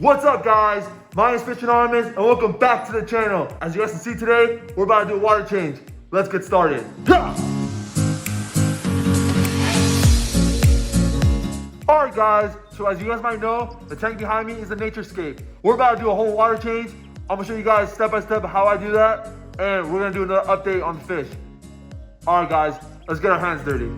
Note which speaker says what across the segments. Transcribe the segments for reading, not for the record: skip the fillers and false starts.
Speaker 1: What's up, guys? My name is Fish Anonymous, and welcome back to the channel. As you guys can see today, we're about to do a water change. Let's get started. Alright guys, so as you guys might know, the tank behind me is the Nature Scape. We're about to do a whole water change. I'm gonna show you guys step by step how I do that, and we're gonna do another update on the fish. Alright guys, let's get our hands dirty.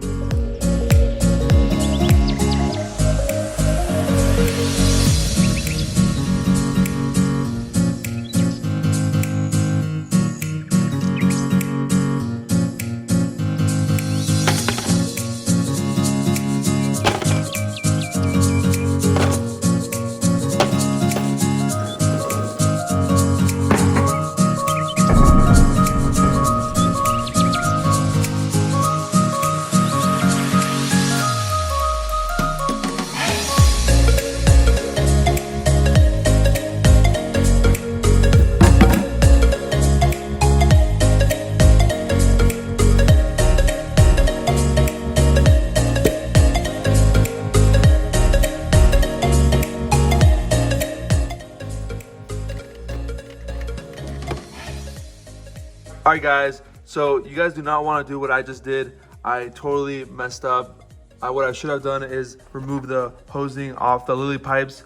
Speaker 1: Alright guys, so you guys do not want to do what I just did. I totally messed up. What I should have done is remove the hosing off the lily pipes,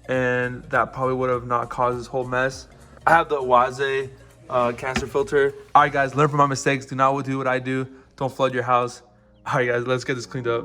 Speaker 1: and that probably would have not caused this whole mess. I have the Waze canister filter. Alright guys, learn from my mistakes. Do not do what I do. Don't flood your house. Alright guys, let's get this cleaned up.